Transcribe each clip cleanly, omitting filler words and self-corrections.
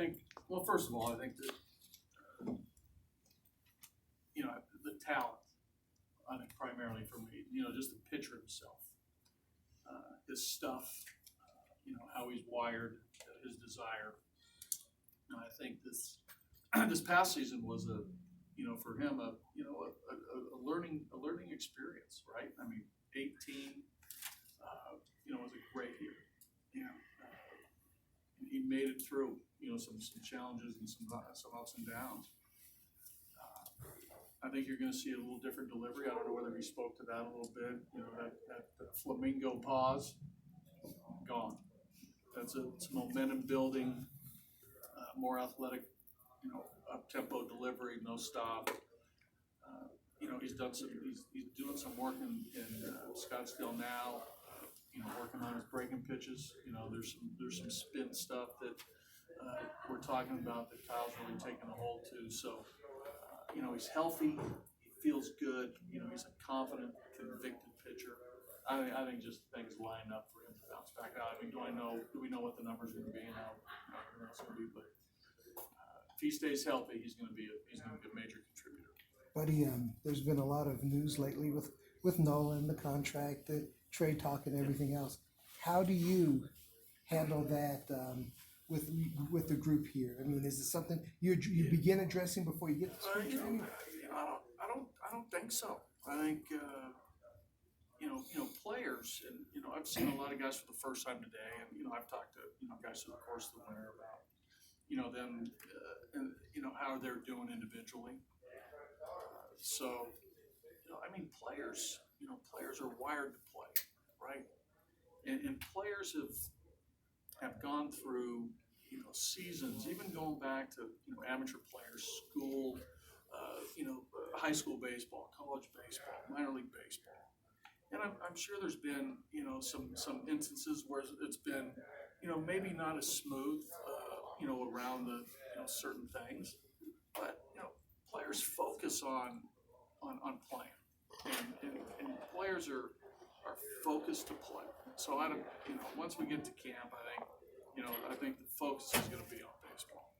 think, well, first of all, I think that, the talent, I think primarily for me, just the pitcher himself, his stuff, how he's wired, his desire. And I think this past season was for him a learning experience, right? I mean, 18, was a great year. Yeah. He made it through, some challenges and some ups and downs. I think you're going to see a little different delivery. I don't know whether he spoke to that a little bit. That flamingo pause, gone. It's momentum building, more athletic, up tempo delivery, no stop. He's doing some work in Scottsdale now. Working on his breaking pitches. There's some spin stuff that we're talking about that Kyle's really taking a hold to. So, he's healthy. He feels good. He's a confident, convicted pitcher. I think just things line up for him to bounce back out. I mean, do we know what the numbers are going to be and how it's going to be? But if he stays healthy, he's going to be a major contributor. Buddy, there's been a lot of news lately with Nolan, the contract, the trade talk, and everything else. How do you handle that with the group here? I mean, is it something you begin addressing before you get to spring training? I don't think so. I think players, and I've seen a lot of guys for the first time today, and I've talked to guys through the course of the winter about them and how they're doing individually. So players are wired to play, right? And players have gone through seasons, even going back to amateur players, school, high school baseball, college baseball, minor league baseball. And I'm sure there's been some instances where it's been maybe not as smooth around the certain things, but players focus on playing, and players are focused to play. So I don't once we get to camp, I think the focus is going to be on baseball.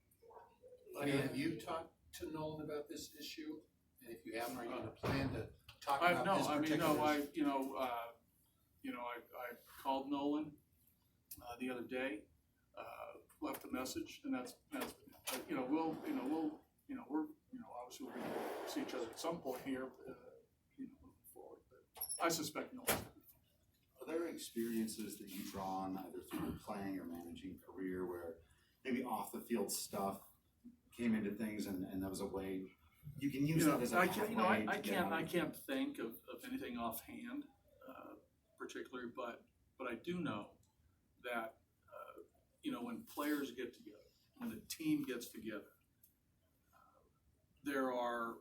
Have you talked to Nolan about this issue? And if you haven't, are you going to plan to talk about this particular issue? I called Nolan the other day, left a message, and that's we'll obviously we're going to see each other at some point here, moving forward. But I suspect Nolan's going to be fine. Are there experiences that you draw on either through your playing or managing career where maybe off the field stuff came into things and that was a way you can use that as a pathway? I can't think of anything offhand, particularly, but I do know that when players get together, when a team gets together, there are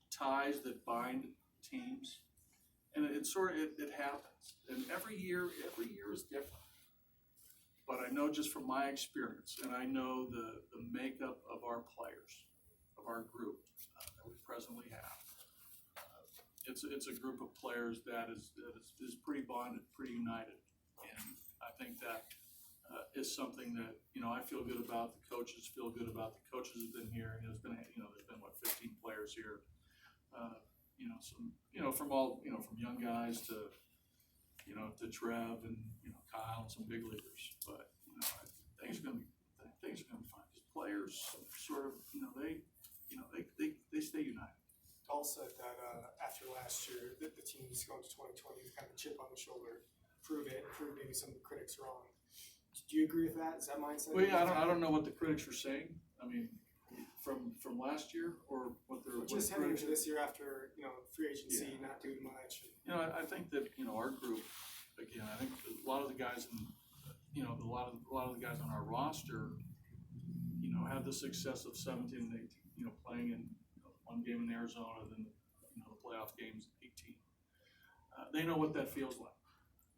ties that bind teams, and it happens. And every year is different. But I know just from my experience, and I know the makeup of our players, of our group that we presently have. It's a group of players that is pretty bonded, pretty united, and I think that is something that I feel good about. The coaches feel good about. The coaches have been here, and there's been 15 players here. From all from young guys to Trev and Kyle and some big leaguers. But things are going to be fine. Just players sort of they stay united. Paul said that after last year, that the team's going to 2020 with kind of a chip on the shoulder, prove maybe some of the critics wrong. Do you agree with that? Is that mindset? Well, yeah, I don't know what the critics are saying. I mean, from last year or what they're just heading into this year after free agency, not doing much. I think that our group, again, I think a lot of the guys a lot of the guys on our roster, had the success of 17 and 18, playing in one game in Arizona, then the playoff games in 18. They know what that feels like,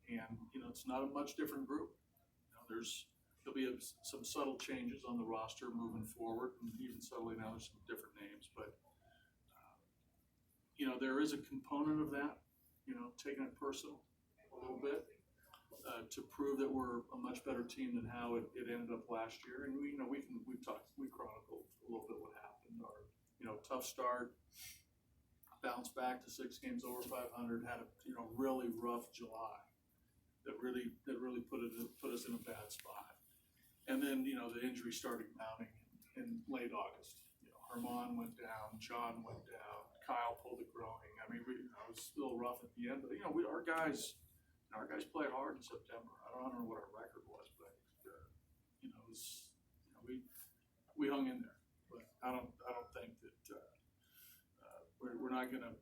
and it's not a much different group. There'll be some subtle changes on the roster moving forward, and even subtly now there's some different names, but there is a component of that, taking it personal a little bit. to prove that we're a much better team than how it ended up last year. And we chronicled a little bit what happened. Our, tough start, bounced back to 6 games over 500, had a, really rough July that really put us in a bad spot. And then, the injury started mounting in late August. Herman went down, John went down, Kyle pulled a groin. I mean, it was still rough at the end, but our guys played hard in September. I don't know what our record was, but it was, we hung in there. But I don't think that we're not gonna,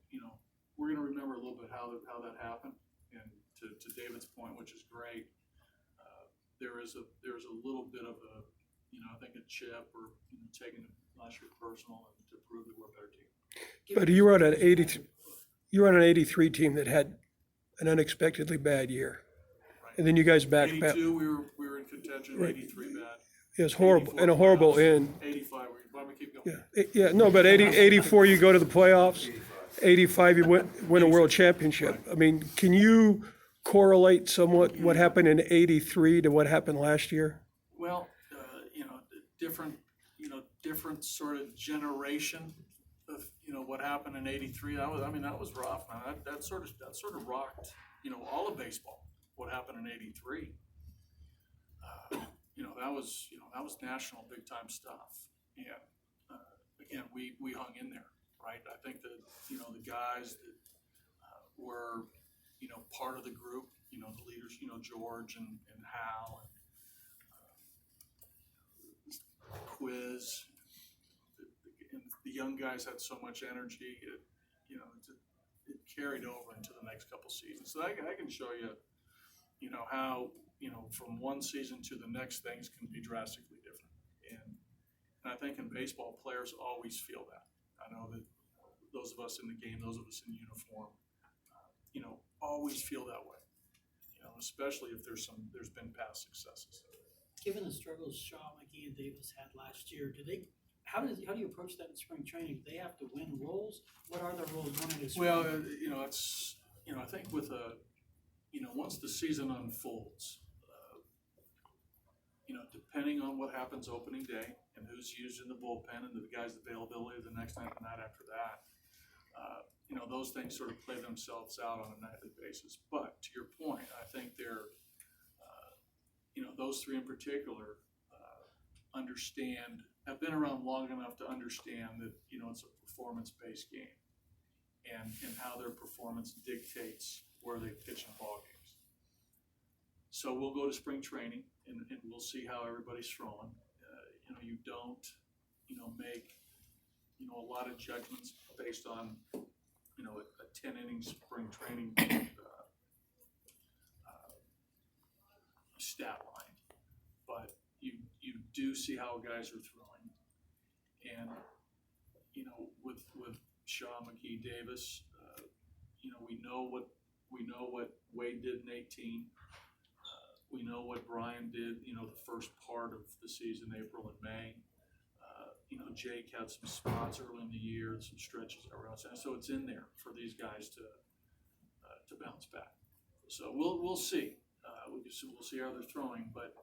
we're gonna remember a little bit how that happened. And to David's point, which is great, there's a little bit of a, I think a chip or taking it last year personal and to prove that we're a better team. But you were on an 83 team that had an unexpectedly bad year. Right. And then you guys back. 82, we were in contention. Right. 83 bad. It was horrible, 84 and a horrible playoffs. end. 85. Why don't we keep going? Yeah, no, but 84 you go to the playoffs. 85 you win a world championship. I mean, can you correlate somewhat what happened in 83 to what happened last year? Well, different sort of generation of what happened in '83. That was rough, man. That sort of rocked all of baseball. What happened in '83? That was national big time stuff. And again, we hung in there, right? I think that the guys that were part of the group, the leaders, George and Hal and Quiz. The young guys had so much energy. It carried over into the next couple seasons. So I can show you, how from one season to the next things can be drastically different. And I think in baseball, players always feel that. I know that those of us in the game, those of us in uniform, always feel that way. Especially if there's been past successes. Given the struggles Shaw, McGee, and Davis had last year, how do you approach that in spring training? Do they have to win roles? What are their roles going into spring? Well, it's I think with once the season unfolds, depending on what happens opening day and who's used in the bullpen and the guys' availability the next night and night after that, those things sort of play themselves out on a nightly basis. But to your point, I think they're, those three in particular have been around long enough to understand that, it's a performance-based game and how their performance dictates where they pitch in ball games. So we'll go to spring training and we'll see how everybody's throwing. You don't, make, a lot of judgments based on, a 10 inning spring training stat line, but you do see how guys are throwing, and with Shaw, McGee, Davis, we know what Wade did in 18. We know what Brian did, the first part of the season, April and May. Jake had some spots early in the year and some stretches around, so it's in there for these guys to bounce back. So we'll see. We'll see how they're throwing, but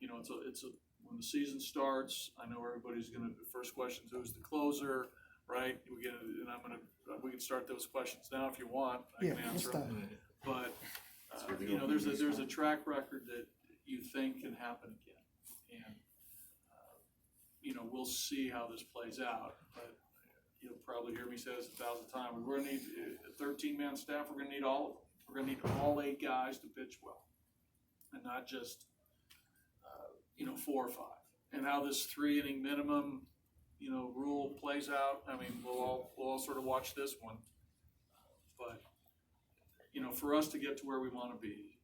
it's a when the season starts, I know everybody's gonna. The first question is who's the closer, right? We can start those questions now if you want. I can answer them. But there's a track record that you think can happen again, and we'll see how this plays out. But you'll probably hear me say this 1,000 times. We're gonna need a 13-man staff. We're gonna need all of them. We're gonna need all 8 guys to pitch well, and not just 4 or 5. And how this 3-inning minimum rule plays out. I mean, we'll all sort of watch this one. But for us to get to where we want to be,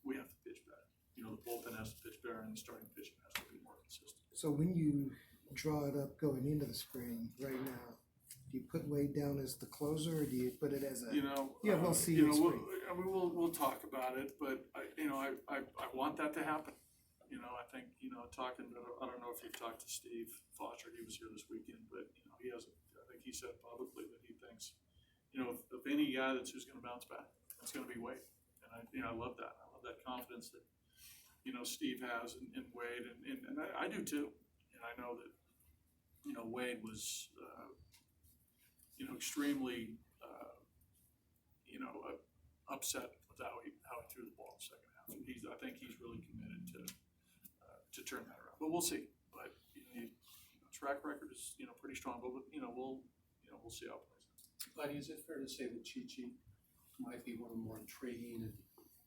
we have to pitch better. The bullpen has to pitch better, and the starting pitching has to be more consistent. So when you draw it up going into the spring right now, do you put Wade down as the closer, or do you put it as a? We'll see in spring. We'll talk about it, but I want that to happen. I think I don't know if you've talked to Steve Foster. He was here this weekend, but he has. I think he said publicly that he thinks, of any guy who's going to bounce back, it's going to be Wade, and I love that. I love that confidence that, you know, Steve has in Wade, and I do too. And I know that, you know, Wade was, you know, extremely, you know, upset with how he threw the ball in the second half. And I think he's really committed to turn that around. But we'll see. But you know, track record is, you know, pretty strong. But you know, we'll see how it plays out. Buddy, is it fair to say that Chi-Chi might be one of the more intriguing and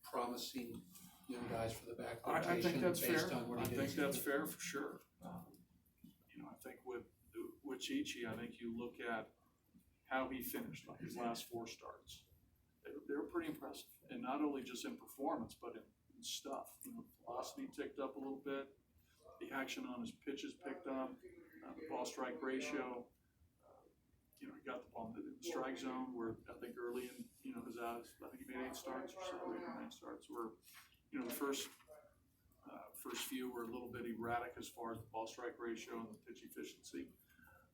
promising young guys for the back I think rotation that's fair. based on what I he think did? that's fair for sure. You know, I think with Chi-Chi, I think you look at how he finished, like his last 4 starts. They were pretty impressive, and not only just in performance, but in stuff. You know, velocity ticked up a little bit, the action on his pitches picked up, the ball strike ratio. You know, he got the ball in the strike zone where I think early in, you know, I think he made 8 starts or so, 8 or 9 starts. Where, you know, the first few were a little bit erratic as far as the ball strike ratio and the pitch efficiency,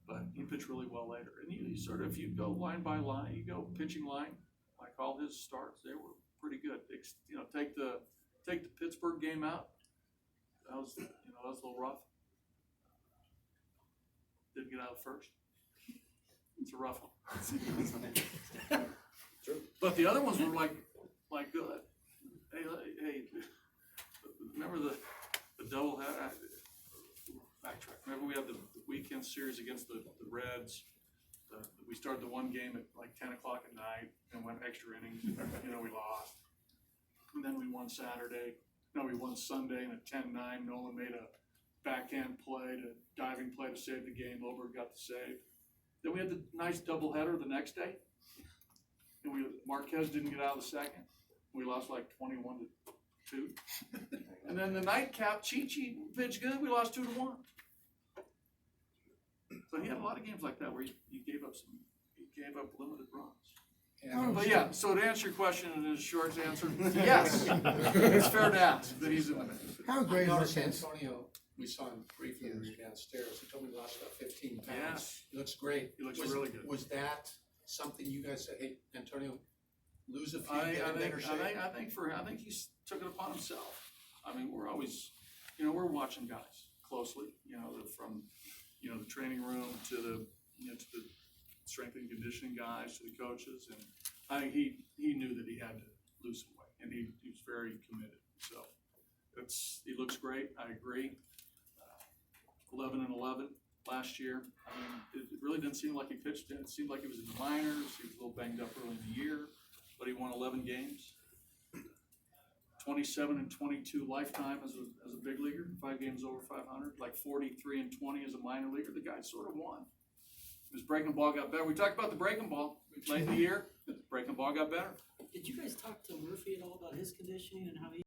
but he pitched really well later. And you sort of, if you go line by line, you go pitching line, like all his starts, they were pretty good. You know, take the Pittsburgh game out. That was a little rough. Didn't get out first. It's a rough one. But the other ones were like good. Hey, remember the double head? Backtrack. Remember we had the weekend series against the Reds. We started the one game at like 10 o'clock at night and went extra innings. And, you know, we lost. And then we won Saturday. No, we won Sunday, and at 10-9, Nolan made a backhand play, diving play to save the game. Oberg got the save. Then we had the nice doubleheader the next day, and Marquez didn't get out of the second. We lost like 21-2. And then the nightcap, Chi-Chi pitched good. We lost 2-1. So he had a lot of games like that where he gave up limited runs. But yeah, so to answer your question in a short answer, yes, it's fair to ask that he's in the mix. How I great is noticed that? Antonio, we saw him briefly when we were downstairs. He told me he lost about 15 pounds. Yes. He looks great. He looks really good. Was that something you guys said, hey, Antonio, lose a few, I get in better shape? think he's took it upon himself. I mean, we're always, you know, we're watching guys closely, you know, from, you know, the training room to the strength and conditioning guys, to the coaches, and I think he knew that he had to lose some weight, and he was very committed. So he looks great. I agree. 11-11 last year. I mean, it really didn't seem like he pitched. It seemed like he was in the minors. He was a little banged up early in the year, but he won 11 games. 27-22 lifetime as a big leaguer, 5 games over 500, like 43-20 as a minor leaguer. The guy sort of won. His breaking ball got better. We talked about the breaking ball late in the year. Breaking ball got better. Did you guys talk to Murphy at all about his conditioning and how he